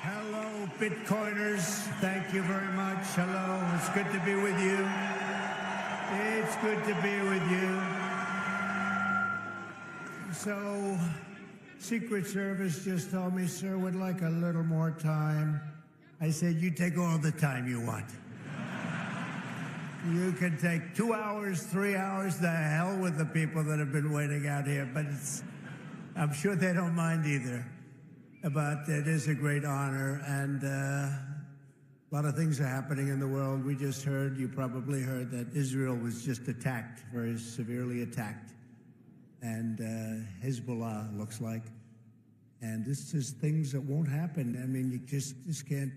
Hello, Bitcoiners. Thank you very much. Hello. It's good to be with you. It's good to be with you. So, Secret Service just told me, sir, would like a little more time. I said, you take all the time you want. You can take 2 hours, 3 hours, the hell with the people that have been waiting out here. But I'm sure they don't mind either. But it is a great honor, and a lot of things are happening in the world. We just heard, you probably heard, that Israel was just attacked, very severely attacked. And Hezbollah looks like. And this is things that won't happen. I mean, you just can't.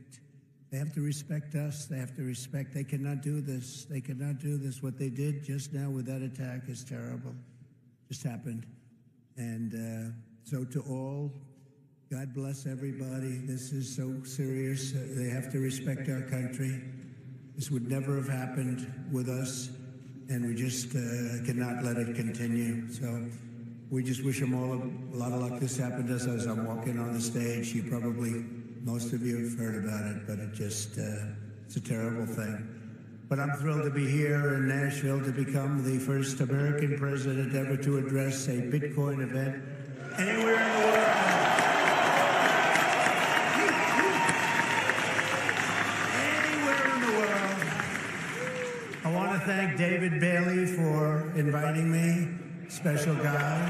They have to respect us. They have to respect. They cannot do this. They cannot do this. What they did just now with that attack is terrible. Just happened. And so to all, God bless everybody. This is so serious. They have to respect our country. This would never have happened with us, and we just cannot let it continue. So we just wish them all a lot of luck. This happened to us as I'm walking on the stage. You probably, most of you have heard about it, but it just, it's a terrible thing. But I'm thrilled to be here in Nashville to become the first American president ever to address a Bitcoin event anywhere in the world. Thank David Bailey for inviting me, special guy.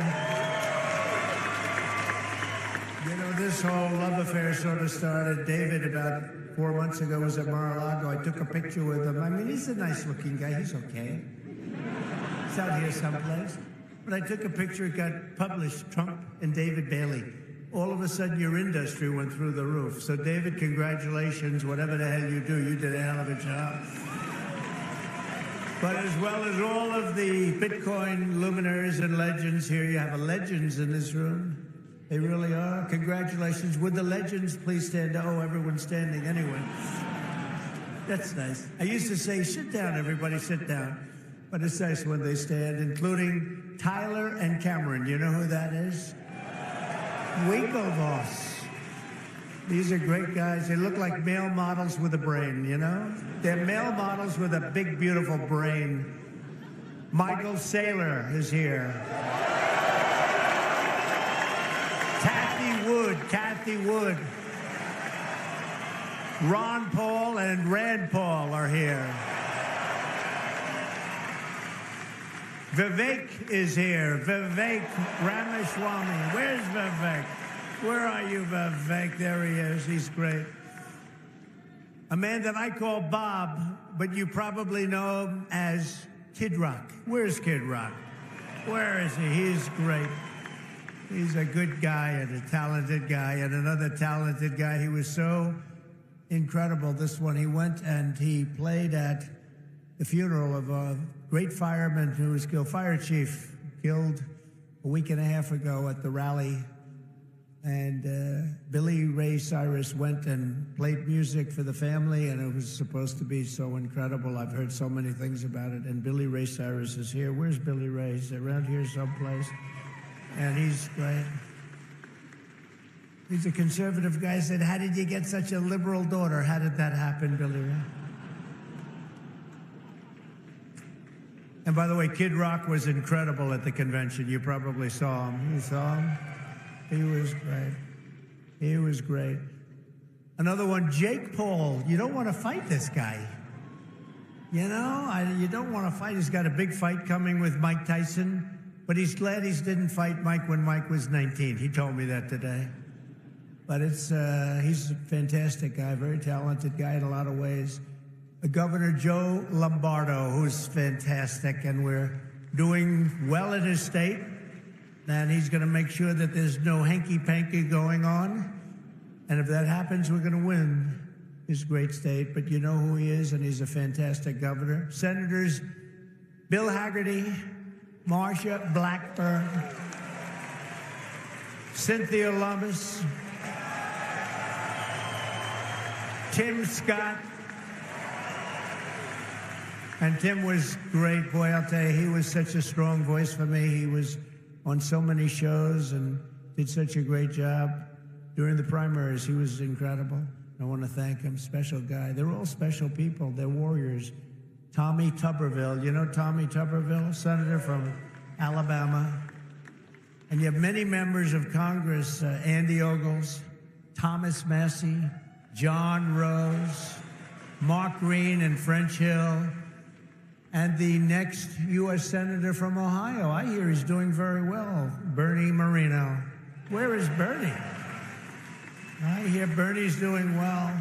You know, this whole love affair sort of started. David, about 4 months ago, was at Mar-a-Lago. I took a picture with him. I mean, he's a nice-looking guy. He's okay. He's out here someplace. But I took a picture. It got published, Trump and David Bailey. All of a sudden, your industry went through the roof. So, David, congratulations. Whatever the hell you do, you did a hell of a job. But as well as all of the Bitcoin luminaries and legends here, you have legends in this room. They really are. Congratulations. Would the legends please stand? Oh, everyone's standing anyway. That's nice. I used to say, sit down, everybody, sit down. But it's nice when they stand, including Tyler and Cameron. You know who that is? Winklevoss. These are great guys. They look like male models with a brain, you know? They're male models with a big, beautiful brain. Michael Saylor is here. Kathy Wood. Ron Paul and Rand Paul are here. Vivek is here. Vivek Ramaswamy. Where's Vivek? Where are you, Vivek? There he is. He's great. A man that I call Bob, but you probably know him as Kid Rock. Where's Kid Rock? Where is he? He's great. He's a good guy and a talented guy and another talented guy. He was so incredible. This one, he went and he played at the funeral of a great fireman who was killed, fire chief, killed a week and a half ago at the rally. And Billy Ray Cyrus went and played music for the family, and it was supposed to be so incredible. I've heard so many things about it. And Billy Ray Cyrus is here. Where's Billy Ray? He's around here someplace. And he's great. He's a conservative guy. Said, how did you get such a liberal daughter? How did that happen, Billy Ray? And by the way, Kid Rock was incredible at the convention. You probably saw him. You saw him? He was great. He was great. Another one, Jake Paul. You don't want to fight this guy. You know, you don't want to fight. He's got a big fight coming with Mike Tyson, but he's glad he didn't fight Mike when Mike was 19. He told me that today. But he's a fantastic guy, very talented guy in a lot of ways. Governor Joe Lombardo, who's fantastic, and we're doing well in his state. And he's going to make sure that there's no hanky-panky going on. And if that happens, we're going to win his great state. But you know who he is, and he's a fantastic governor. Senators Bill Hagerty, Marsha Blackburn, Cynthia Lummis, Tim Scott. And Tim was great. Boy, I'll tell you, he was such a strong voice for me. He was on so many shows and did such a great job. during the primaries. He was incredible. I want to thank him. Special guy. They're all special people. They're warriors. Tommy Tuberville. You know Tommy Tuberville, senator from Alabama. And you have many members of Congress, Andy Ogles, Thomas Massey, John Rose, Mark Green in French Hill, and the next U.S. Senator from Ohio. I hear he's doing very well, Bernie Moreno. Where is Bernie? I hear Bernie's doing well.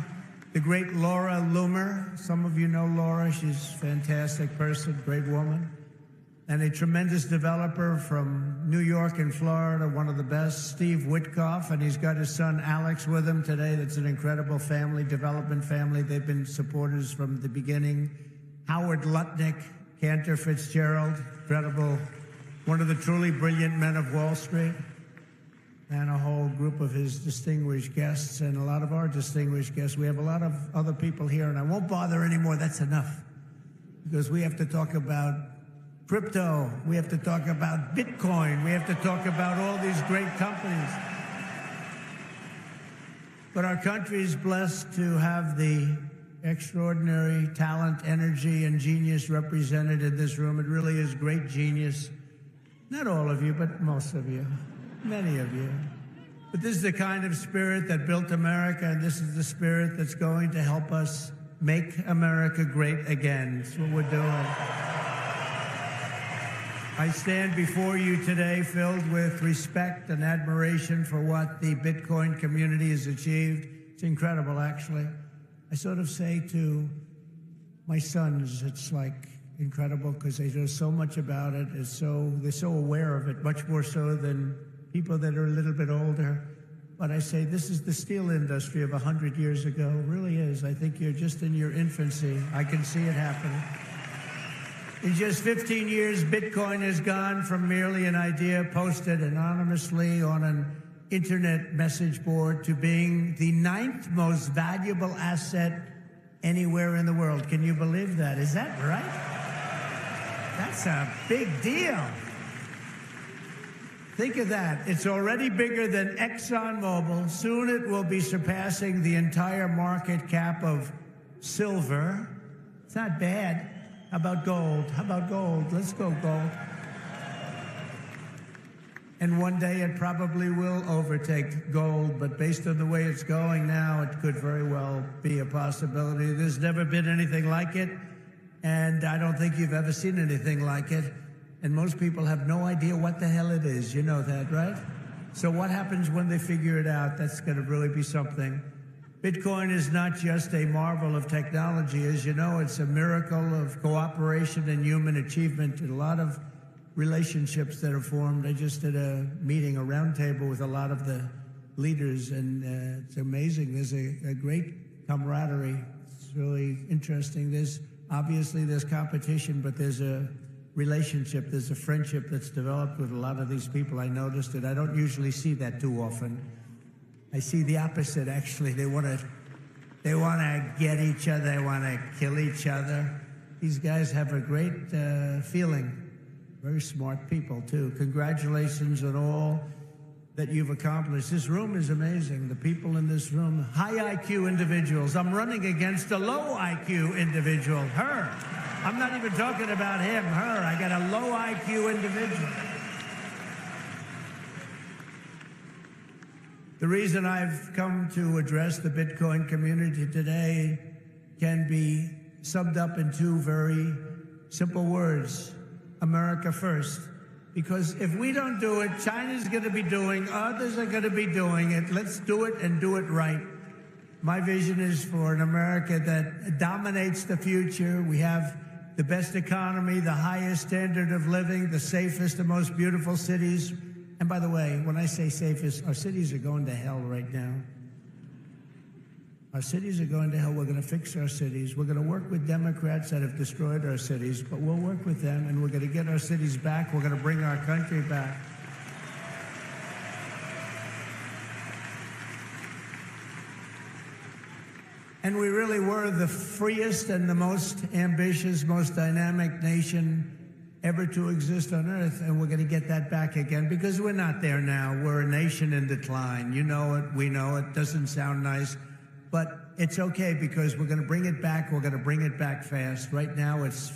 The great Laura Loomer. Some of you know Laura. She's a fantastic person, great woman. And a tremendous developer from New York and Florida, one of the best, Steve Witkoff, and he's got his son Alex with him today. That's an incredible family, development family. They've been supporters from the beginning. Howard Lutnick, Cantor Fitzgerald, incredible, one of the truly brilliant men of Wall Street, and a whole group of his distinguished guests and a lot of our distinguished guests. We have a lot of other people here, and I won't bother anymore. That's enough, because we have to talk about crypto. We have to talk about Bitcoin. We have to talk about all these great companies. But our country is blessed to have the extraordinary talent, energy, and genius represented in this room. It really is great genius. Not all of you, but most of you, many of you. But this is the kind of spirit that built America, and this is the spirit that's going to help us make America great again. That's what we're doing. I stand before you today filled with respect and admiration for what the Bitcoin community has achieved. It's incredible, actually. I sort of say to my sons, it's like incredible because they know so much about it. They're so aware of it, much more so than people that are a little bit older. But I say this is the steel industry of 100 years ago. It really is. I think you're just in your infancy. I can see it happening. In just 15 years, Bitcoin has gone from merely an idea posted anonymously on an internet message board to being the 9th most valuable asset anywhere in the world. Can you believe that? Is that right? That's a big deal. Think of that. It's already bigger than ExxonMobil. Soon it will be surpassing the entire market cap of silver. It's not bad. How about gold? How about gold? Let's go gold. And one day it probably will overtake gold, but based on the way it's going now, it could very well be a possibility. There's never been anything like it, and I don't think you've ever seen anything like it. And most people have no idea what the hell it is. You know that, right? So what happens when they figure it out? That's going to really be something. Bitcoin is not just a marvel of technology. As you know, it's a miracle of cooperation and human achievement. And a lot of relationships that are formed. I just did a meeting, a roundtable with a lot of the leaders, and it's amazing. There's a great camaraderie. It's really interesting. Obviously there's competition, but there's a relationship, there's a friendship that's developed with a lot of these people. I noticed it. I don't usually see that too often. I see the opposite, actually. They want to get each other. They want to kill each other. These guys have a great feeling. Very smart people, too. Congratulations on all that you've accomplished. This room is amazing. The people in this room, high IQ individuals. I'm running against a low IQ individual, her. I'm not even talking about him, her. I got a low IQ individual. The reason I've come to address the Bitcoin community today can be summed up in two very simple words: America first. Because if we don't do it, China's going to be doing, others are going to be doing it. Let's do it and do it right. My vision is for an America that dominates the future. We have the best economy, the highest standard of living, the safest, the most beautiful cities. And by the way, when I say safest, our cities are going to hell right now. Our cities are going to hell. We're going to fix our cities. We're going to work with Democrats that have destroyed our cities, but we'll work with them, and we're going to get our cities back. We're going to bring our country back. And we really were the freest and the most ambitious, most dynamic nation ever to exist on Earth, and we're going to get that back again because we're not there now. We're a nation in decline. You know it. We know it. Doesn't sound nice, but it's okay because we're going to bring it back. We're going to bring it back fast. Right now, it's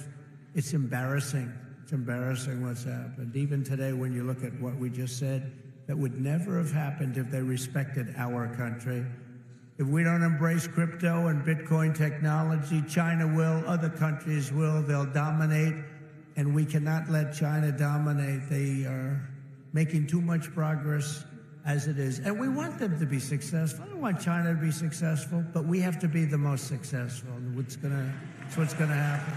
embarrassing. It's embarrassing what's happened. Even today, when you look at what we just said, that would never have happened if they respected our country. If we don't embrace crypto and Bitcoin technology, China will, other countries will, they'll dominate, and we cannot let China dominate. They are making too much progress as it is. And we want them to be successful. I don't want China to be successful, but we have to be the most successful. That's what's gonna happen.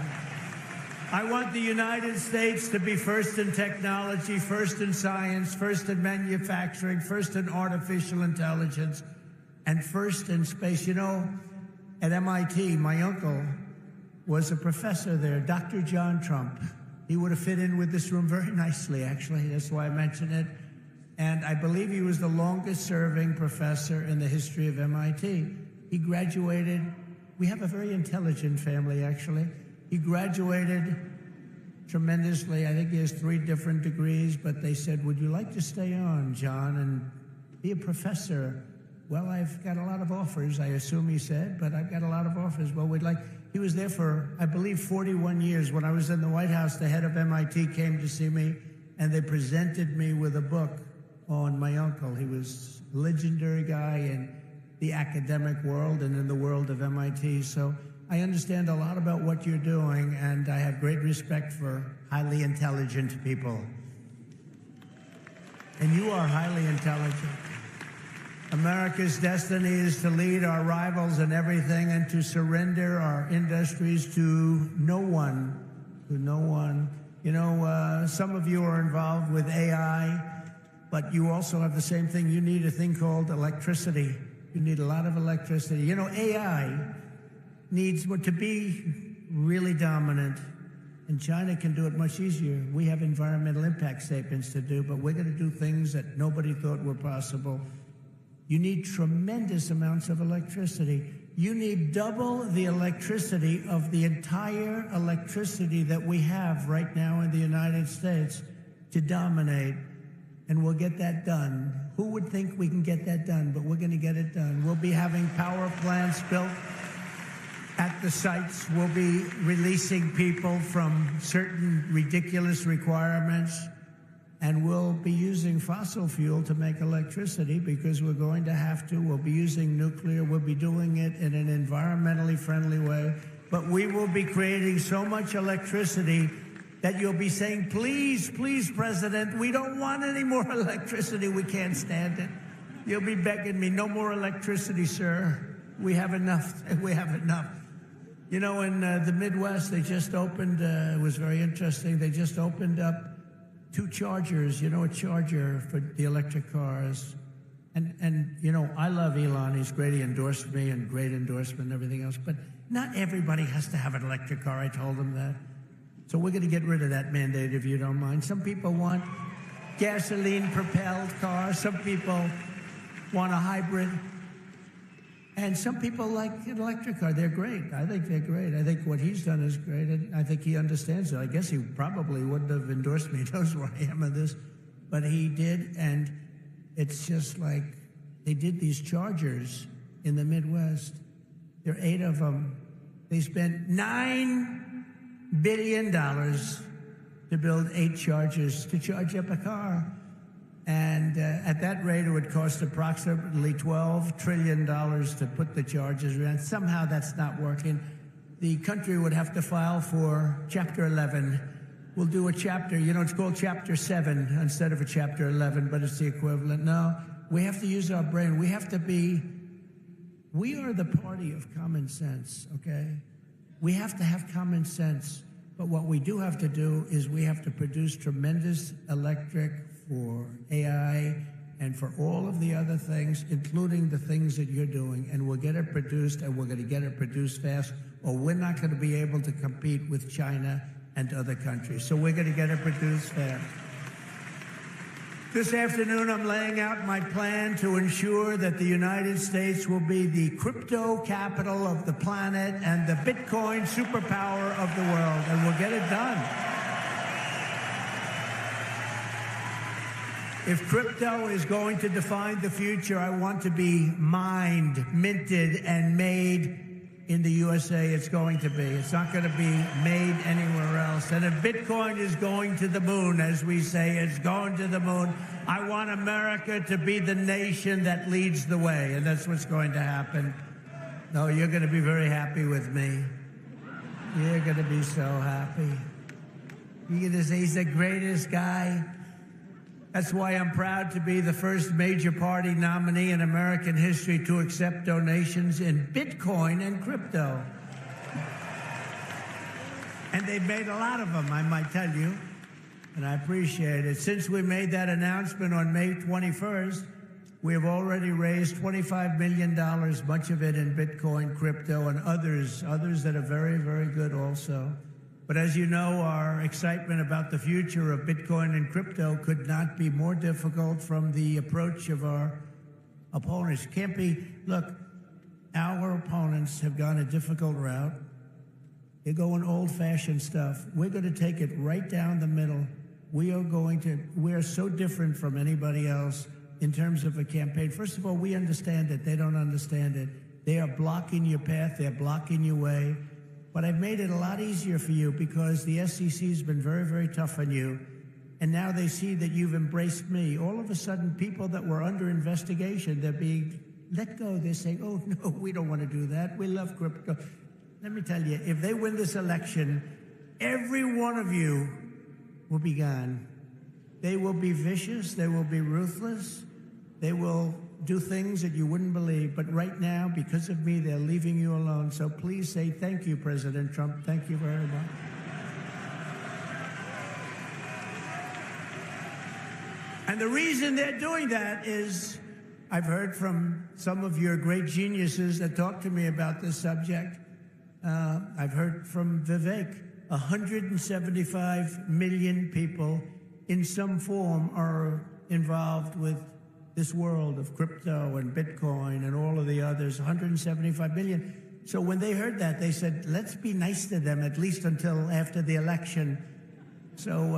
I want the United States to be first in technology, first in science, first in manufacturing, first in artificial intelligence, and first in space. You know, at MIT, my uncle was a professor there, Dr. John Trump. He would have fit in with this room very nicely, actually. That's why I mention it. And I believe he was the longest-serving professor in the history of MIT. He graduated. We have a very intelligent family, actually. He graduated tremendously. I think he has 3 different degrees, but they said, would you like to stay on, John, and be a professor? Well, I've got a lot of offers, I assume he said, but I've got a lot of offers. Well, he was there for, I believe, 41 years. When I was in the White House, the head of MIT came to see me, and they presented me with a book on my uncle. He was a legendary guy in the academic world and in the world of MIT. So I understand a lot about what you're doing, and I have great respect for highly intelligent people. And you are highly intelligent. America's destiny is to lead our rivals in everything and to surrender our industries to no one, You know, some of you are involved with AI, but you also have the same thing. You need a thing called electricity. You need a lot of electricity. You know, AI needs to be really dominant, and China can do it much easier. We have environmental impact statements to do, but we're going to do things that nobody thought were possible. You need tremendous amounts of electricity. You need double the electricity of the entire electricity that we have right now in the United States to dominate, and we'll get that done. Who would think we can get that done? But we're going to get it done. We'll be having power plants built at the sites. We'll be releasing people from certain ridiculous requirements, and we'll be using fossil fuel to make electricity because we're going to have to. We'll be using nuclear. We'll be doing it in an environmentally friendly way. But we will be creating so much electricity that you'll be saying, please, please, President, we don't want any more electricity. We can't stand it. You'll be begging me, no more electricity, sir. We have enough. We have enough. You know, in the Midwest, they just opened, it was very interesting, they just opened up 2 chargers, you know, a charger for the electric cars. And you know, I love Elon. He's great. He endorsed me and great endorsement and everything else. But not everybody has to have an electric car. I told him that. So we're going to get rid of that mandate, if you don't mind. Some people want gasoline-propelled cars. Some people want a hybrid. And some people like an electric car. They're great. I think they're great. I think what he's done is great. And I think he understands it. I guess he probably wouldn't have endorsed me. He knows where I am in this. But he did. And it's just like they did these chargers in the Midwest. There are 8 of them. They spent $9 billion to build 8 chargers to charge up a car. And at that rate, it would cost approximately $12 trillion to put the charges around. Somehow that's not working. The country would have to file for Chapter 11. We'll do a chapter, you know, it's called Chapter 7 instead of a Chapter 11, but it's the equivalent. No, we have to use our brain. We have to be, we are the party of common sense, okay? We have to have common sense. But what we do have to do is we have to produce tremendous electric for AI and for all of the other things, including the things that you're doing. And we'll get it produced, and we're going to get it produced fast, or we're not going to be able to compete with China and other countries. So we're going to get it produced fast. This afternoon, I'm laying out my plan to ensure that the United States will be the crypto capital of the planet and the Bitcoin superpower of the world, and we'll get it done. If crypto is going to define the future, I want to be mined, minted, and made in the USA. It's going to be. It's not going to be made anywhere else. And if Bitcoin is going to the moon, as we say, it's going to the moon, I want America to be the nation that leads the way. And that's what's going to happen. No, you're going to be very happy with me. You're going to be so happy. You're going to say he's the greatest guy. That's why I'm proud to be the first major party nominee in American history to accept donations in Bitcoin and crypto. And they've made a lot of them, I might tell you, and I appreciate it. Since we made that announcement on May 21st, we have already raised $25 million, much of it in Bitcoin, crypto, and others that are very, very good also. But as you know, our excitement about the future of Bitcoin and crypto could not be more difficult from the approach of our opponents. Can't be, look, our opponents have gone a difficult route. They're going old-fashioned stuff. We're going to take it right down the middle. We are so different from anybody else in terms of a campaign. First of all, we understand it. They don't understand it. They are blocking your path. They're blocking your way. But I've made it a lot easier for you because the SEC has been very, very tough on you. And now they see that you've embraced me. All of a sudden, people that were under investigation, they're being let go. They're saying, oh, no, we don't want to do that. We love crypto. Let me tell you, if they win this election, every one of you will be gone. They will be vicious. They will be ruthless. They will do things that you wouldn't believe. But right now, because of me, they're leaving you alone. So please say thank you, President Trump. Thank you very much. And the reason they're doing that is I've heard from some of your great geniuses that talk to me about this subject. I've heard from Vivek. 175 million people in some form are involved with this world of crypto and Bitcoin and all of the others, 175 million. So when they heard that, they said, let's be nice to them, at least until after the election. So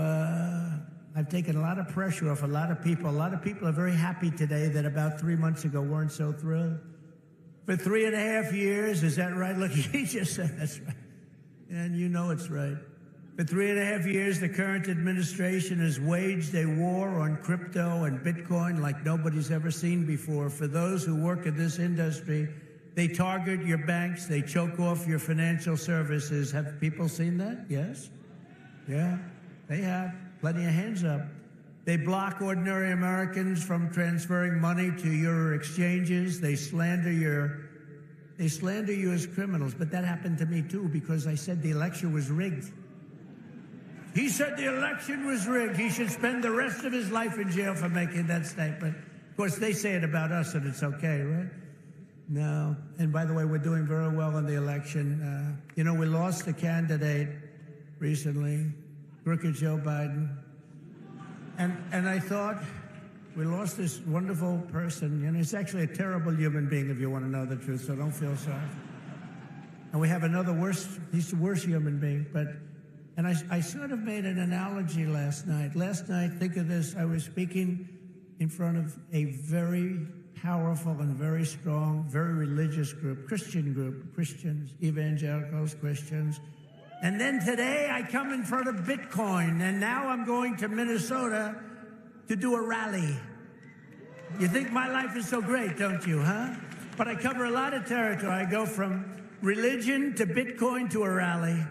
I've taken a lot of pressure off a lot of people. A lot of people are very happy today that about 3 months ago weren't so thrilled. For 3.5 years, is that right? Look, he just said that's right. And you know it's right. For 3.5 years, the current administration has waged a war on crypto and Bitcoin like nobody's ever seen before. For those who work in this industry, they target your banks, they choke off your financial services. Have people seen that? Yes? Yeah, they have. Plenty of hands up. They block ordinary Americans from transferring money to your exchanges. They slander you as criminals. But that happened to me, too, because I said the election was rigged. He said the election was rigged. He should spend the rest of his life in jail for making that statement. Of course, they say it about us, and it's okay, right? No. And by the way, we're doing very well in the election. You know, we lost a candidate recently, crooked Joe Biden. And I thought, we lost this wonderful person. And he's actually a terrible human being, if you want to know the truth, so don't feel sorry. And we have another he's the worst human being, and I sort of made an analogy last night. Last night, think of this, I was speaking in front of a very powerful and very strong, very religious group, Christians, evangelicals, Christians. And then today I come in front of Bitcoin, and now I'm going to Minnesota to do a rally. You think my life is so great, don't you, huh? But I cover a lot of territory. I go from religion to Bitcoin to a rally.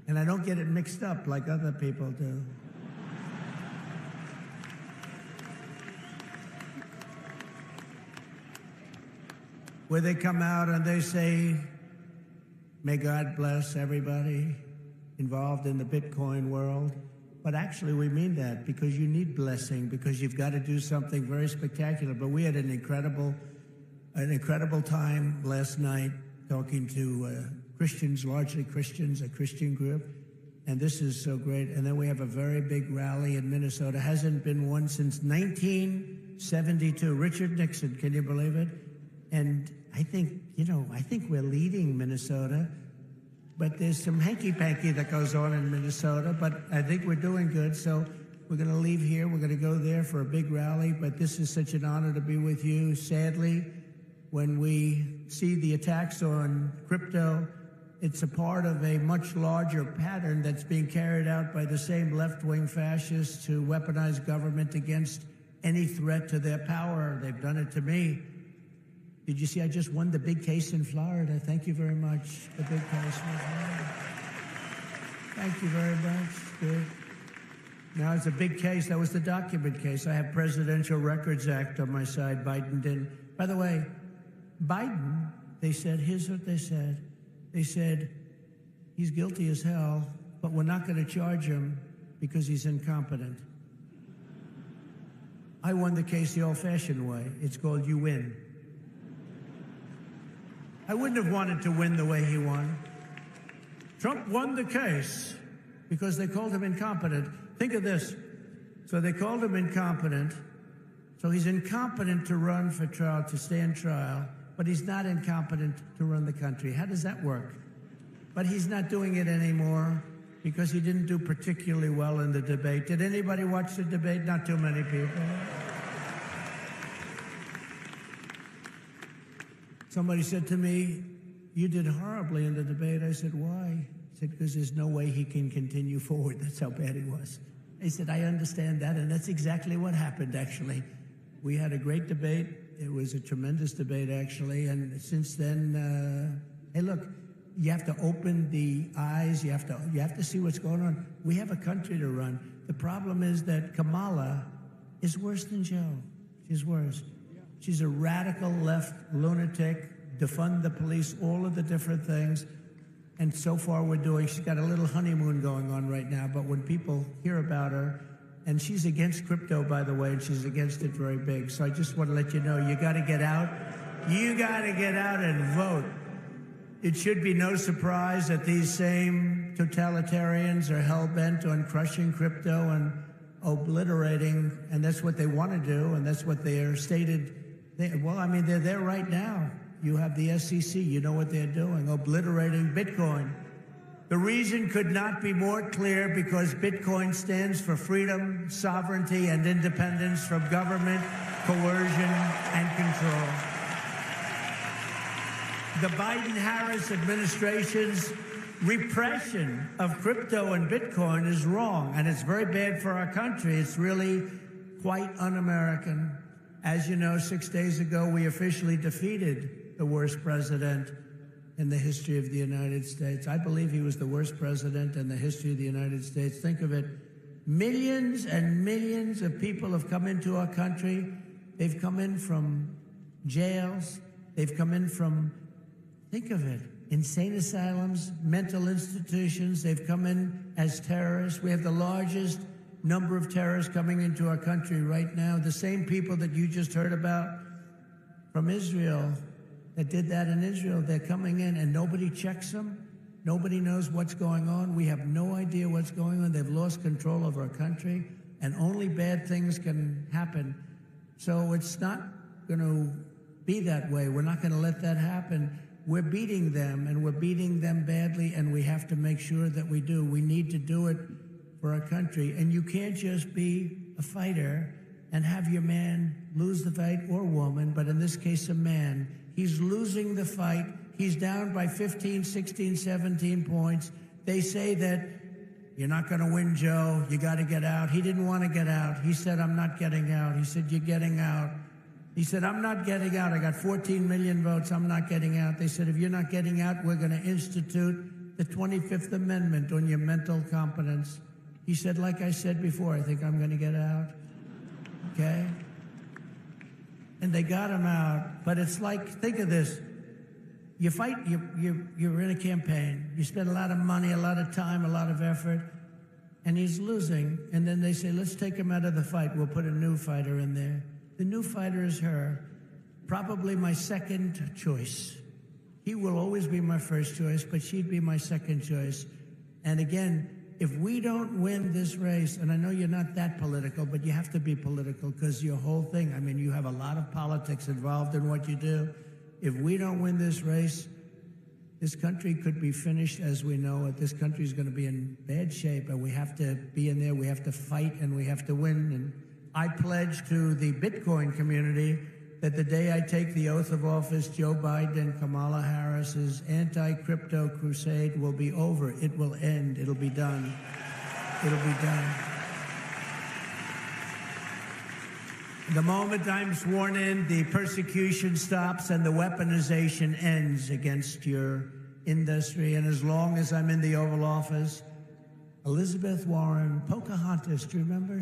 And I don't get it mixed up like other people do. Where they come out and they say, may God bless everybody involved in the Bitcoin world. But actually, we mean that because you need blessing, because you've got to do something very spectacular. But we had an incredible time last night talking to Christians, largely Christians, a Christian group. And this is so great. And then we have a very big rally in Minnesota. Hasn't been one since 1972. Richard Nixon, can you believe it? And I think we're leading Minnesota. But there's some hanky-panky that goes on in Minnesota. But I think we're doing good. So We're going to leave here. We're going to go there for a big rally, but this is such an honor to be with you. Sadly, when we see the attacks on crypto, it's a part of a much larger pattern that's being carried out by the same left-wing fascists to weaponize government against any threat to their power. They've done it to me. Did you see I just won the big case in Florida? Thank you very much. The big case. Thank you very much. Good. Now it's a big case. That was the document case. I have Presidential Records Act on my side. Biden didn't. By the way, Biden, they said, here's what they said. They said, he's guilty as hell, but we're not going to charge him because he's incompetent. I won the case the old-fashioned way. It's called you win. I wouldn't have wanted to win the way he won. Trump won the case because they called him incompetent. Think of this. So they called him incompetent. So he's incompetent to run for trial, to stand trial, but he's not incompetent to run the country. How does that work? But he's not doing it anymore because he didn't do particularly well in the debate. Did anybody watch the debate? Not too many people. Somebody said to me, you did horribly in the debate. I said, why? He said, because there's no way he can continue forward. That's how bad he was. I said, I understand that, and that's exactly what happened, actually. We had a great debate. It was a tremendous debate, actually, and since then, hey, look, you have to open the eyes. You have to see what's going on. We have a country to run. The problem is that Kamala is worse than Joe. She's worse. She's a radical left lunatic, defund the police, all of the different things. And so far she's got a little honeymoon going on right now, but when people hear about her, and she's against crypto, by the way, and she's against it very big. So I just want to let you know, you got to get out. You got to get out and vote. It should be no surprise that these same totalitarians are hell-bent on crushing crypto and obliterating, and that's what they want to do, and that's what they are stated. They're there right now. You have the SEC, you know what they're doing, obliterating Bitcoin. The reason could not be more clear, because Bitcoin stands for freedom, sovereignty, and independence from government, coercion, and control. The Biden-Harris administration's repression of crypto and Bitcoin is wrong, and it's very bad for our country. It's really quite un-American. As you know, 6 days ago, we officially defeated the worst president in the history of the United States. I believe he was the worst president in the history of the United States. Think of it. Millions and millions of people have come into our country. They've come in from jails. They've come in from, think of it, insane asylums, mental institutions. They've come in as terrorists. We have the largest number of terrorists coming into our country right now. The same people that you just heard about from Israel, that did that in Israel, they're coming in and nobody checks them. Nobody knows what's going on. We have no idea what's going on. They've lost control of our country, and only bad things can happen. So it's not going to be that way. We're not going to let that happen. We're beating them, and we're beating them badly, and we have to make sure that we do. We need to do it for our country. And you can't just be a fighter and have your man lose the fight, or woman, but in this case, a man. He's losing the fight. He's down by 15, 16, 17 points. They say that you're not going to win, Joe. You got to get out. He didn't want to get out. He said, I'm not getting out. He said, you're getting out. He said, I'm not getting out. I got 14 million votes. I'm not getting out. They said, if you're not getting out, we're going to institute the 25th Amendment on your mental competence. He said, like I said before, I think I'm going to get out. Okay? And they got him out. But it's like, think of this. You fight, you're in a campaign. You spend a lot of money, a lot of time, a lot of effort, and he's losing. And then they say, let's take him out of the fight. We'll put a new fighter in there. The new fighter is her, probably my second choice. He will always be my first choice, but she'd be my second choice. And again, if we don't win this race, and I know you're not that political, but you have to be political because your whole thing, I mean, you have a lot of politics involved in what you do. If we don't win this race, this country could be finished as we know it. This country is going to be in bad shape, and we have to be in there. We have to fight, and we have to win. And I pledge to the Bitcoin community that the day I take the oath of office, Joe Biden and Kamala Harris's anti-crypto crusade will be over. It will end. It'll be done. It'll be done. The moment I'm sworn in, the persecution stops and the weaponization ends against your industry. And as long as I'm in the Oval Office, Elizabeth Warren, Pocahontas, do you remember?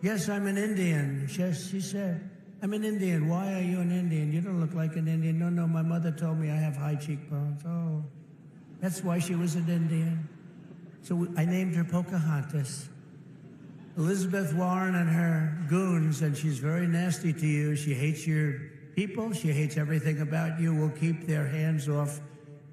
Yes, I'm an Indian. Yes, she said, I'm an Indian. Why are you an Indian? You don't look like an Indian. No, my mother told me I have high cheekbones. Oh, that's why she was an Indian. So I named her Pocahontas. Elizabeth Warren and her goons, and she's very nasty to you. She hates your people. She hates everything about you. Will keep their hands off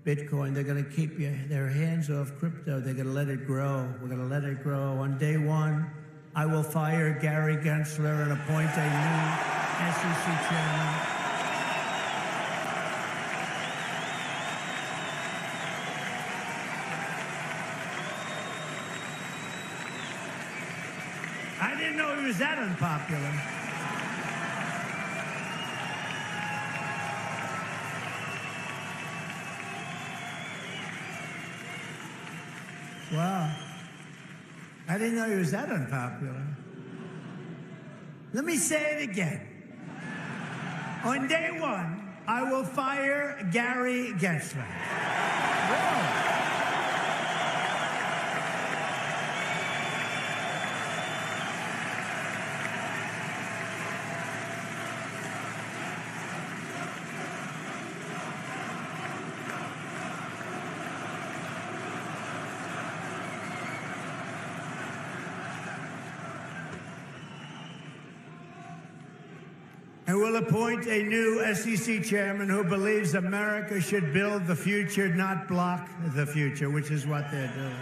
Bitcoin. They're going to keep their hands off crypto. They're going to let it grow. We're going to let it grow. On day one, I will fire Gary Gensler and appoint a new SEC chairman. I didn't know he was that unpopular. Wow. I didn't know he was that unpopular. Let me say it again. On day one, I will fire Gary Gensler. Whoa. And we'll appoint a new SEC chairman who believes America should build the future, not block the future, which is what they're doing.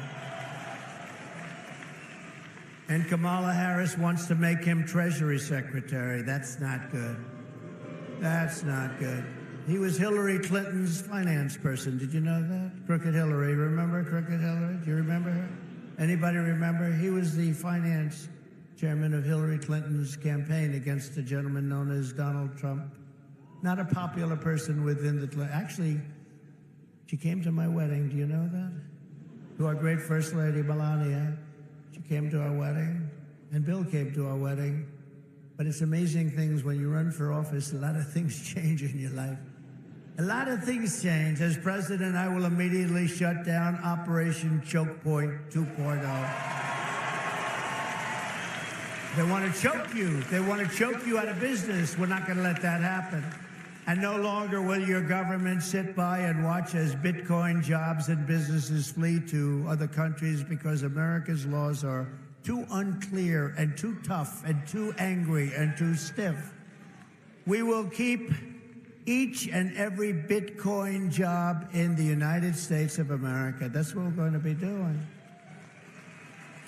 And Kamala Harris wants to make him Treasury Secretary. That's not good. That's not good. He was Hillary Clinton's finance person. Did you know that? Crooked Hillary. Remember Crooked Hillary? Do you remember her? Anybody remember? He was the finance chairman of Hillary Clinton's campaign against a gentleman known as Donald Trump. Not a popular person within the... Actually, she came to my wedding. Do you know that? To our great First Lady, Melania. She came to our wedding, and Bill came to our wedding. But it's amazing things when you run for office, a lot of things change in your life. A lot of things change. As president, I will immediately shut down Operation Choke Point 2.0. They want to choke you. They want to choke you out of business. We're not going to let that happen. And no longer will your government sit by and watch as Bitcoin jobs and businesses flee to other countries because America's laws are too unclear and too tough and too angry and too stiff. We will keep each and every Bitcoin job in the United States of America. That's what we're going to be doing.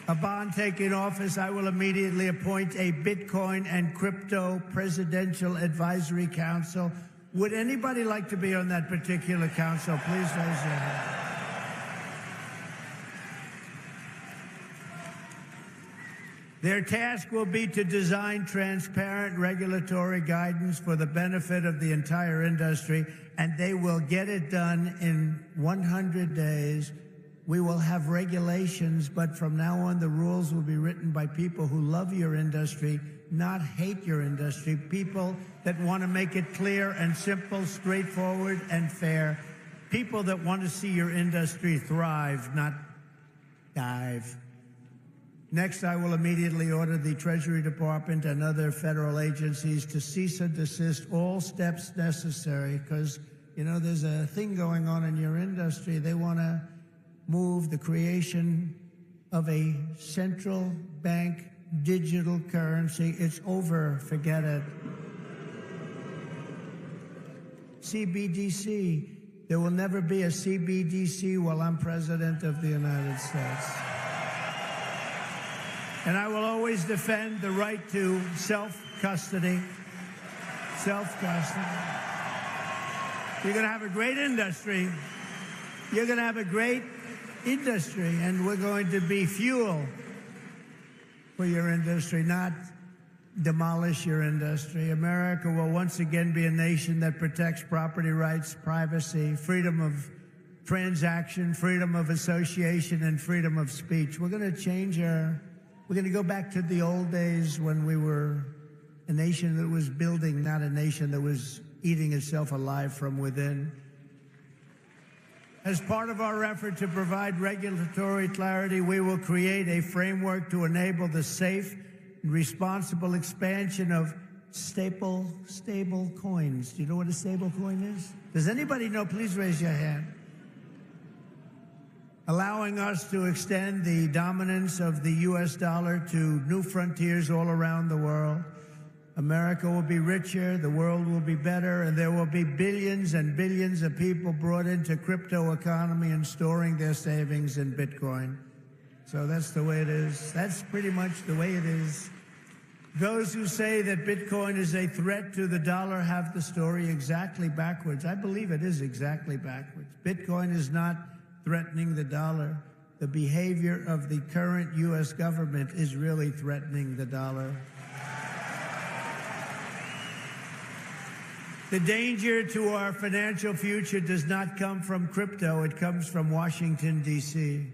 Upon taking office, I will immediately appoint a Bitcoin and Crypto Presidential Advisory Council. Would anybody like to be on that particular council? Please raise your hand. Their task will be to design transparent regulatory guidance for the benefit of the entire industry, and they will get it done in 100 days. We will have regulations, but from now on, the rules will be written by people who love your industry, not hate your industry, people that want to make it clear and simple, straightforward and fair, people that want to see your industry thrive, not dive. Next, I will immediately order the Treasury Department and other federal agencies to cease and desist all steps necessary, because, you know, there's a thing going on in your industry. They want to move the creation of a central bank digital currency. It's over. Forget it. CBDC. There will never be a CBDC while I'm president of the United States. And I will always defend the right to self-custody. Self-custody. You're going to have a great industry. You're going to have a great industry, and we're going to be fuel for your industry, not demolish your industry. America will once again be a nation that protects property rights, privacy, freedom of transaction, freedom of association, and freedom of speech. We're going to go back to the old days when we were a nation that was building, not a nation that was eating itself alive from within. As part of our effort to provide regulatory clarity, we will create a framework to enable the safe and responsible expansion of stable coins. Do you know what a stable coin is? Does anybody know? Please raise your hand. Allowing us to extend the dominance of the U.S. dollar to new frontiers all around the world. America will be richer, the world will be better, and there will be billions and billions of people brought into crypto economy and storing their savings in Bitcoin. So that's the way it is. That's pretty much the way it is. Those who say that Bitcoin is a threat to the dollar have the story exactly backwards. I believe it is exactly backwards. Bitcoin is not threatening the dollar. The behavior of the current U.S. government is really threatening the dollar. The danger to our financial future does not come from crypto. It comes from Washington, D.C.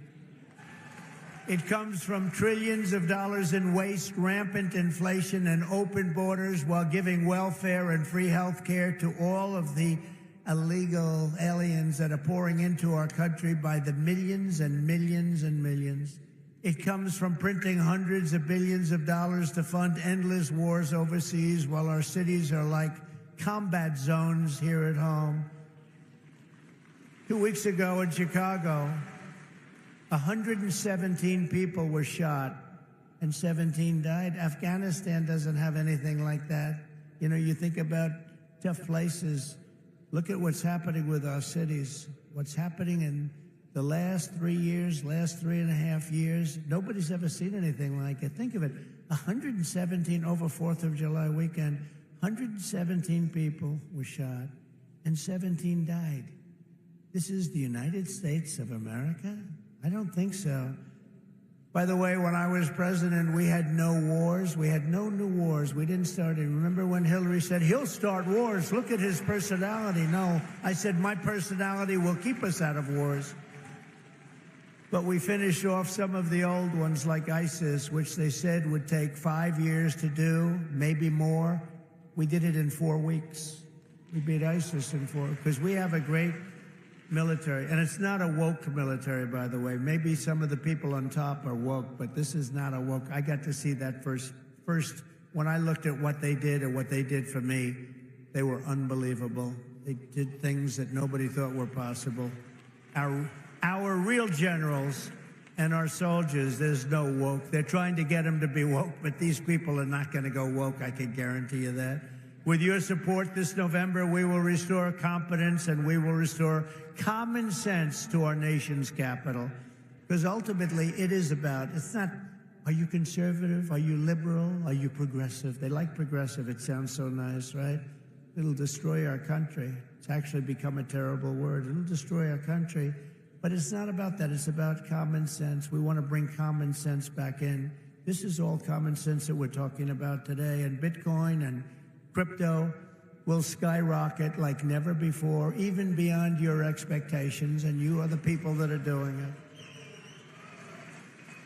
It comes from trillions of dollars in waste, rampant inflation, and open borders while giving welfare and free health care to all of the illegal aliens that are pouring into our country by the millions and millions and millions. It comes from printing hundreds of billions of dollars to fund endless wars overseas while our cities are like combat zones here at home. 2 weeks ago in Chicago, 117 people were shot and 17 died. Afghanistan doesn't have anything like that. You know, you think about tough places. Look at what's happening with our cities. What's happening in the last 3 years, last 3.5 years. Nobody's ever seen anything like it. Think of it. 117 over 4th of July weekend. 117 people were shot and 17 died. This is the United States of America? I don't think so. By the way, when I was president, we had no wars. We had no new wars. We didn't start it. Remember when Hillary said, he'll start wars. Look at his personality. No, I said, my personality will keep us out of wars. But we finished off some of the old ones like ISIS, which they said would take 5 years to do, maybe more. We did it in 4 weeks. We beat ISIS in 4, because we have a great military. And it's not a woke military, by the way. Maybe some of the people on top are woke, but this is not a woke. I got to see that first when I looked at what they did and what they did for me. They were unbelievable. They did things that nobody thought were possible. Our real generals and our soldiers, there's no woke. They're trying to get them to be woke, but these people are not going to go woke, I can guarantee you that. With your support this November, we will restore competence and we will restore common sense to our nation's capital. Because ultimately, it is about, it's not, are you conservative? Are you liberal? Are you progressive? They like progressive. It sounds so nice, right? It'll destroy our country. It's actually become a terrible word. It'll destroy our country. But it's not about that. It's about common sense. We want to bring common sense back in. This is all common sense that we're talking about today. And Bitcoin and crypto will skyrocket like never before, even beyond your expectations, and you are the people that are doing it.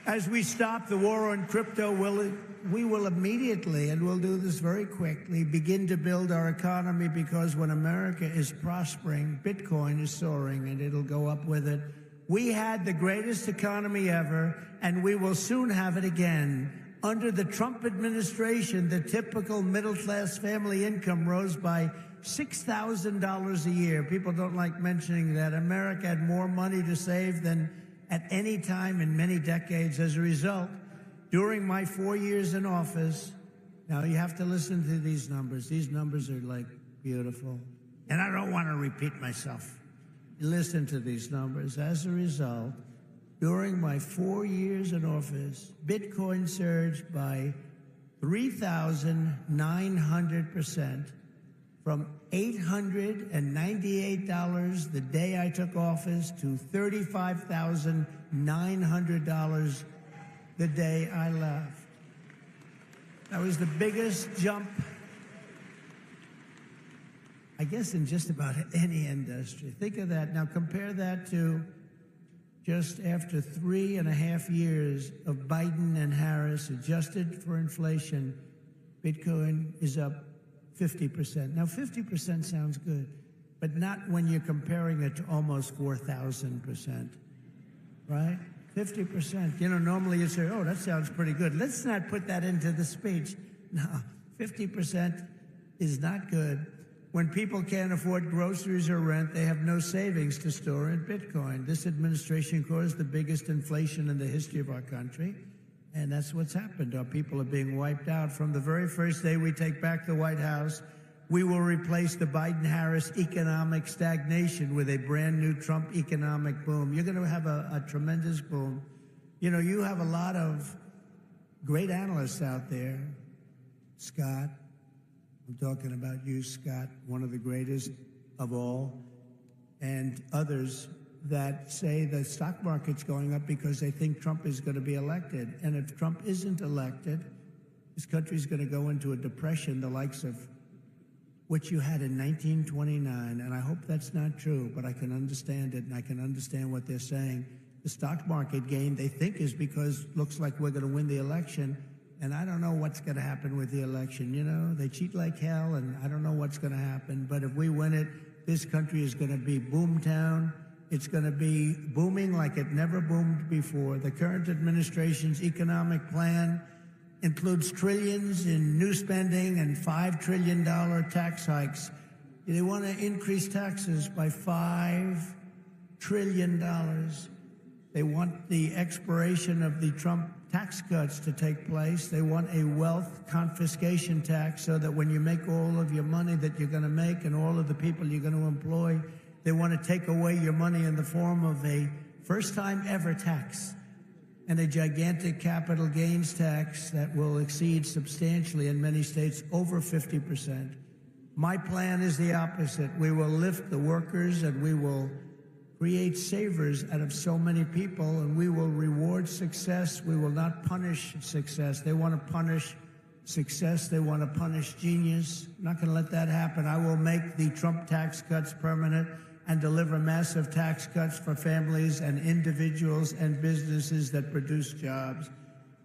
As we stop the war on crypto, we will immediately, and we'll do this very quickly, begin to build our economy, because when America is prospering, Bitcoin is soaring, and it'll go up with it. We had the greatest economy ever, and we will soon have it again. Under the Trump administration, the typical middle-class family income rose by $6,000 a year. People don't like mentioning that. America had more money to save than at any time in many decades. As a result, during my 4 years in office, now you have to listen to these numbers. These numbers are like beautiful. And I don't want to repeat myself. Listen to these numbers. As a result, during my 4 years in office, Bitcoin surged by 3,900%, from $898 the day I took office to $35,900 the day I left. That was the biggest jump, I guess, in just about any industry. Think of that. Now compare that to just after 3.5 years of Biden and Harris, adjusted for inflation, Bitcoin is up 50%. Now 50% sounds good, but not when you're comparing it to almost 4,000%, right? 50%. You know, normally you say, oh, that sounds pretty good. Let's not put that into the speech. No, 50% is not good. When people can't afford groceries or rent, they have no savings to store in Bitcoin. This administration caused the biggest inflation in the history of our country, and that's what's happened. Our people are being wiped out. From the very first day we take back the White House, we will replace the Biden-Harris economic stagnation with a brand new Trump economic boom. You're going to have a tremendous boom. You know, you have a lot of great analysts out there. Scott, I'm talking about you, Scott, one of the greatest of all, and others that say the stock market's going up because they think Trump is going to be elected. And if Trump isn't elected, this country's going to go into a depression the likes of which you had in 1929, and I hope that's not true, but I can understand it, and I can understand what they're saying. The stock market gain, they think, is because looks like we're going to win the election, and I don't know what's going to happen with the election. You know, they cheat like hell, and I don't know what's going to happen, but if we win it, this country is going to be boomtown. It's going to be booming like it never boomed before. The current administration's economic plan includes trillions in new spending and $5 trillion tax hikes. They want to increase taxes by $5 trillion. They want the expiration of the Trump tax cuts to take place. They want a wealth confiscation tax so that when you make all of your money that you're going to make and all of the people you're going to employ, they want to take away your money in the form of a first-time ever tax and a gigantic capital gains tax that will exceed substantially in many states over 50%. My plan is the opposite. We will lift the workers and we will create savers out of so many people, and we will reward success. We will not punish success. They want to punish success. They want to punish genius. I'm not going to let that happen. I will make the Trump tax cuts permanent and deliver massive tax cuts for families and individuals and businesses that produce jobs.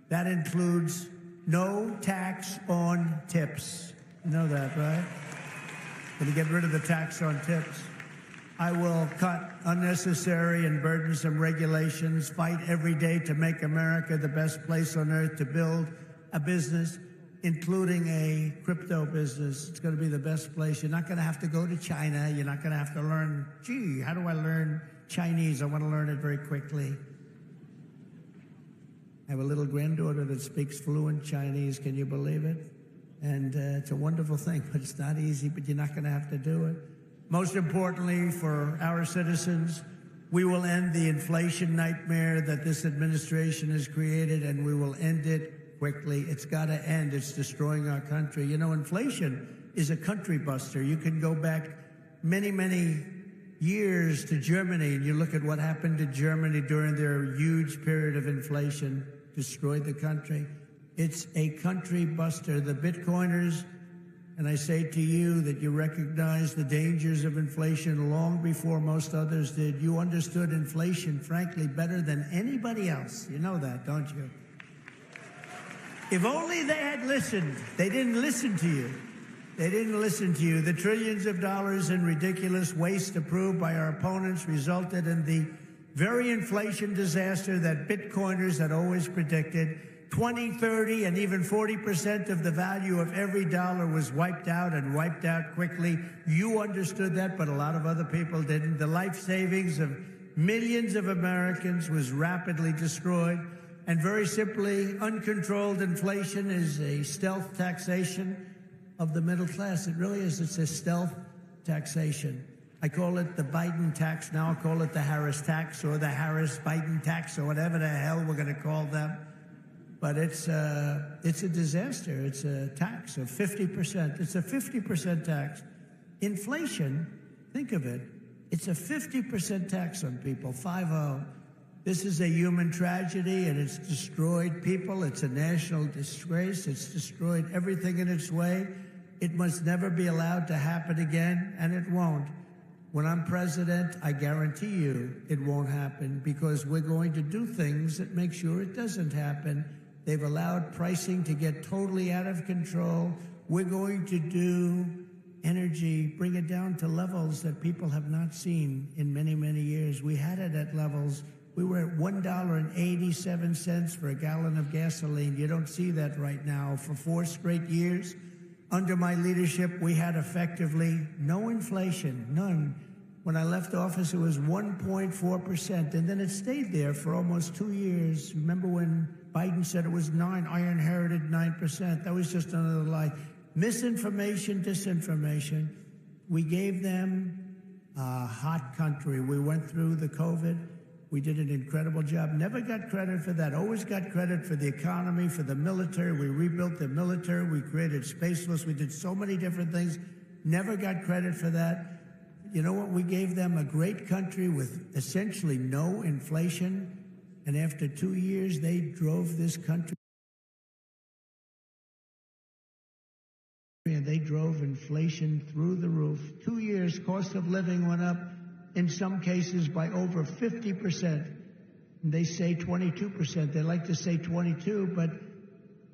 That includes no tax on tips. You know that, right? Going to get rid of the tax on tips. I will cut unnecessary and burdensome regulations, fight every day to make America the best place on earth to build a business, including a crypto business. It's going to be the best place. You're not going to have to go to China. You're not going to have to learn, gee, how do I learn Chinese? I want to learn it very quickly. I have a little granddaughter that speaks fluent Chinese. Can you believe it? And it's a wonderful thing, but it's not easy, but you're not going to have to do it. Most importantly, for our citizens, we will end the inflation nightmare that this administration has created, and we will end it quickly. It's got to end. It's destroying our country. You know, inflation is a country buster. You can go back many, many years to Germany, and you look at what happened to Germany during their huge period of inflation, destroyed the country. It's a country buster. The Bitcoiners, and I say to you that you recognize the dangers of inflation long before most others did. You understood inflation, frankly, better than anybody else. You know that, don't you? If only they had listened. They didn't listen to you. They didn't listen to you. The trillions of dollars in ridiculous waste approved by our opponents resulted in the very inflation disaster that Bitcoiners had always predicted. 20, 30, and even 40% of the value of every dollar was wiped out, and wiped out quickly. You understood that, but a lot of other people didn't. The life savings of millions of Americans was rapidly destroyed. And very simply, uncontrolled inflation is a stealth taxation of the middle class. It really is. It's a stealth taxation. I call it the Biden tax. Now I'll call it the Harris tax, or the Harris-Biden tax, or whatever the hell we're going to call them. But it's a disaster. It's a tax of 50%. It's a 50% tax. Inflation, think of it, it's a 50% tax on people, 50. This is a human tragedy, and it's destroyed people. It's a national disgrace. It's destroyed everything in its way. It must never be allowed to happen again, and it won't. When I'm president, I guarantee you it won't happen, because we're going to do things that make sure it doesn't happen. They've allowed pricing to get totally out of control. We're going to do energy, bring it down to levels that people have not seen in many, many years. We had it at levels. We were at $1.87 for a gallon of gasoline. You don't see that right now. For 4 straight years, under my leadership, we had effectively no inflation, none. When I left office, it was 1.4%, and then it stayed there for almost 2 years. Remember when Biden said it was 9%? I inherited 9%. That was just another lie. Misinformation, disinformation. We gave them a hot country. We went through the COVID. We did an incredible job. Never got credit for that. Always got credit for the economy, for the military. We rebuilt the military. We created Space Force. We did so many different things. Never got credit for that. You know what? We gave them a great country with essentially no inflation. And after 2 years, they drove this country. And they drove inflation through the roof. 2 years, cost of living went up, in some cases, by over 50%. And they say 22%. They like to say 22, but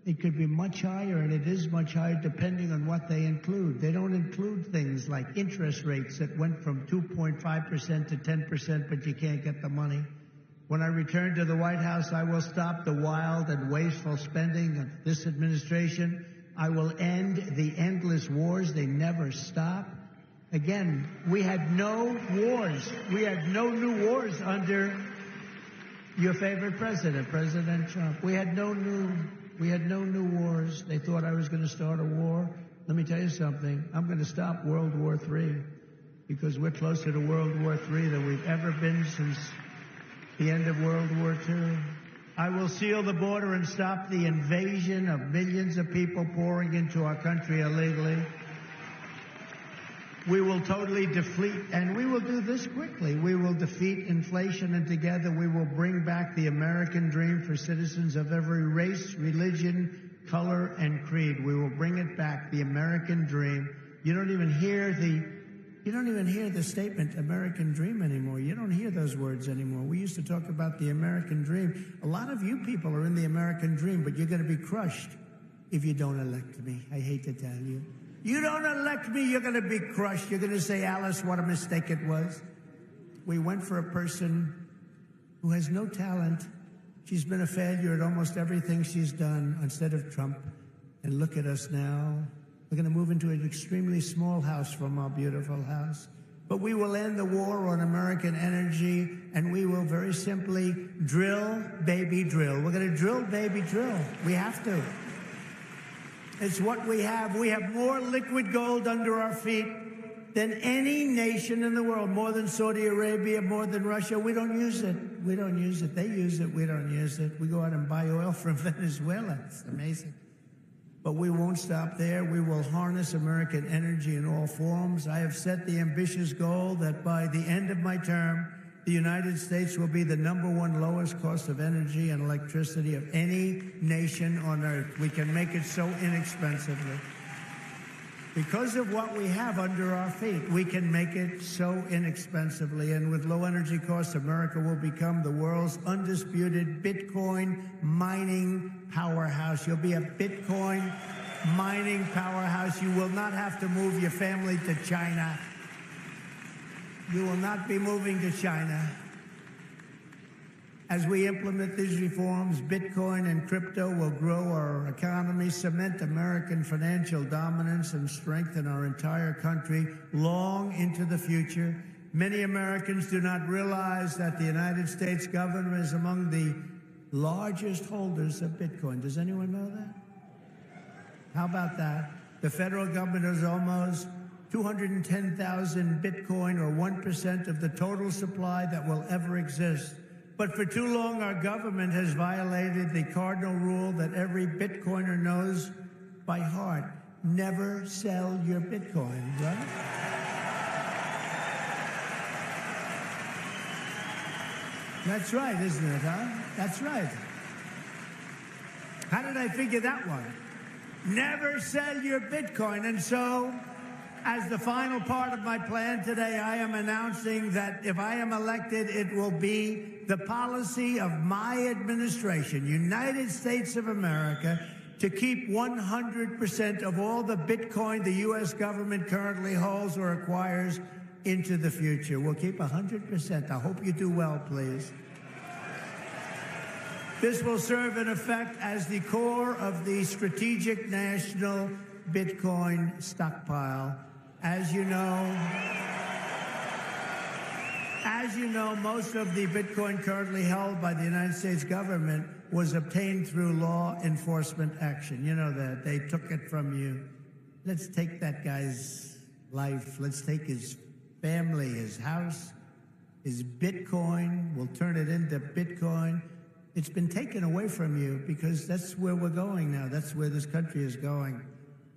it could be much higher, and it is much higher depending on what they include. They don't include things like interest rates that went from 2.5% to 10%, but you can't get the money. When I return to the White House, I will stop the wild and wasteful spending of this administration. I will end the endless wars. They never stop. Again, we had no wars. We had no new wars under your favorite president, President Trump. We had no new wars. They thought I was going to start a war. Let me tell you something. I'm going to stop World War III, because we're closer to World War III than we've ever been since the end of World War II. I will seal the border and stop the invasion of millions of people pouring into our country illegally. We will totally defeat, and we will do this quickly. We will defeat inflation, and together we will bring back the American dream for citizens of every race, religion, color, and creed. We will bring it back, the American dream. You don't even hear the statement American dream anymore. You don't hear those words anymore. We used to talk about the American dream. A lot of you people are in the American dream, but you're going to be crushed if you don't elect me. I hate to tell you. You don't elect me, you're going to be crushed. You're going to say, Alice, what a mistake it was. We went for a person who has no talent. She's been a failure at almost everything she's done instead of Trump. And look at us now. We're going to move into an extremely small house from our beautiful house. But we will end the war on American energy, and we will very simply drill, baby, drill. We're going to drill, baby, drill. We have to. It's what we have. We have more liquid gold under our feet than any nation in the world, more than Saudi Arabia, more than Russia. We don't use it. We don't use it. They use it. We don't use it. We go out and buy oil from Venezuela. It's amazing. But we won't stop there. We will harness American energy in all forms. I have set the ambitious goal that by the end of my term, the United States will be the #1 lowest cost of energy and electricity of any nation on earth. We can make it so inexpensively. Because of what we have under our feet, we can make it so inexpensively. And with low energy costs, America will become the world's undisputed Bitcoin mining powerhouse. You'll be a Bitcoin mining powerhouse. You will not have to move your family to China. You will not be moving to China. As we implement these reforms, Bitcoin and crypto will grow our economy, cement American financial dominance, and strengthen our entire country long into the future. Many Americans do not realize that the United States government is among the largest holders of Bitcoin. Does anyone know that? How about that? The federal government is almost 210,000 Bitcoin, or 1% of the total supply that will ever exist. But for too long, our government has violated the cardinal rule that every Bitcoiner knows by heart. Never sell your Bitcoin, right? That's right, isn't it, huh? That's right. How did I figure that one? Never sell your Bitcoin. And so, as the final part of my plan today, I am announcing that if I am elected, it will be the policy of my administration, United States of America, to keep 100% of all the Bitcoin the U.S. government currently holds or acquires into the future. We'll keep 100%. I hope you do well, please. This will serve in effect as the core of the strategic national Bitcoin stockpile. As you know, most of the Bitcoin currently held by the United States government was obtained through law enforcement action. You know that. They took it from you. Let's take that guy's life. Let's take his family, his house, his Bitcoin. We'll turn it into Bitcoin. It's been taken away from you because that's where we're going now. That's where this country is going.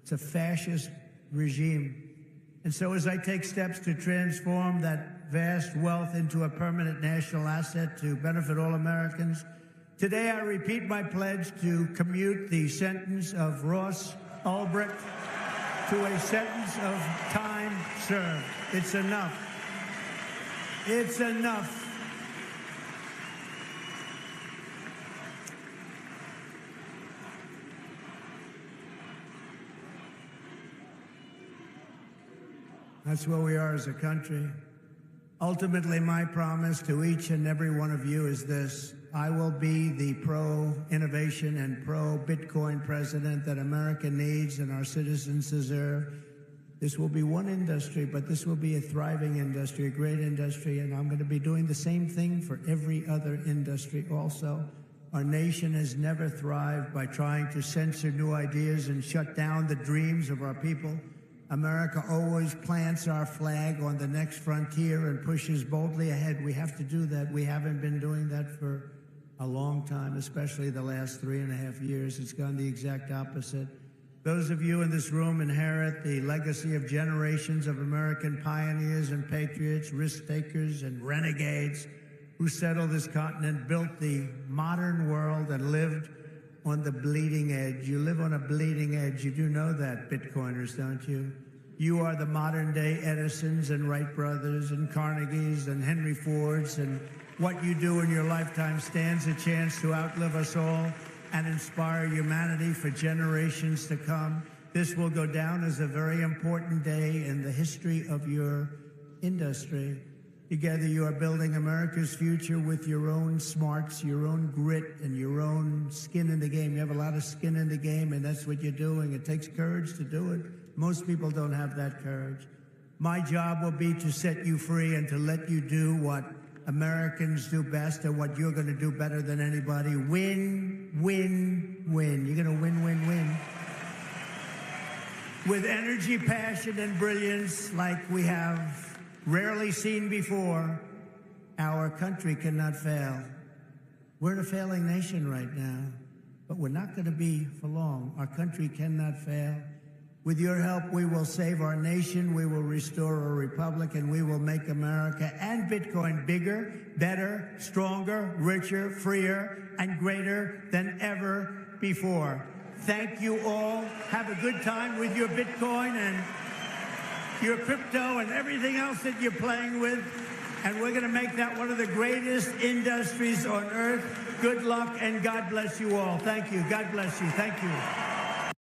It's a fascist regime. And so as I take steps to transform that vast wealth into a permanent national asset to benefit all Americans, today I repeat my pledge to commute the sentence of Ross Ulbricht to a sentence of time served. It's enough. It's enough. That's where we are as a country. Ultimately, my promise to each and every one of you is this: I will be the pro-innovation and pro-Bitcoin president that America needs and our citizens deserve. This will be one industry, but this will be a thriving industry, a great industry, and I'm going to be doing the same thing for every other industry also. Our nation has never thrived by trying to censor new ideas and shut down the dreams of our people. America always plants our flag on the next frontier and pushes boldly ahead. We have to do that. We haven't been doing that for a long time, especially the last 3.5 years. It's gone the exact opposite. Those of you in this room inherit the legacy of generations of American pioneers and patriots, risk-takers and renegades who settled this continent, built the modern world, and lived on the bleeding edge. You live on a bleeding edge. You do know that, Bitcoiners, don't you? You are the modern-day Edisons and Wright brothers and Carnegies and Henry Fords, and what you do in your lifetime stands a chance to outlive us all and inspire humanity for generations to come. This will go down as a very important day in the history of your industry. Together, you are building America's future with your own smarts, your own grit, and your own skin in the game. You have a lot of skin in the game, and that's what you're doing. It takes courage to do it. Most people don't have that courage. My job will be to set you free and to let you do what Americans do best and what you're going to do better than anybody. Win, win, win. You're going to win, win, win. With energy, passion, and brilliance like we have rarely seen before, our country cannot fail. We're in a failing nation right now, but we're not going to be for long. Our country cannot fail. With your help, we will save our nation, we will restore our republic, and we will make America and Bitcoin bigger, better, stronger, richer, freer, and greater than ever before. Thank you all. Have a good time with your Bitcoin and your crypto and everything else that you're playing with. And we're going to make that one of the greatest industries on earth. Good luck, and God bless you all. Thank you. God bless you. Thank you.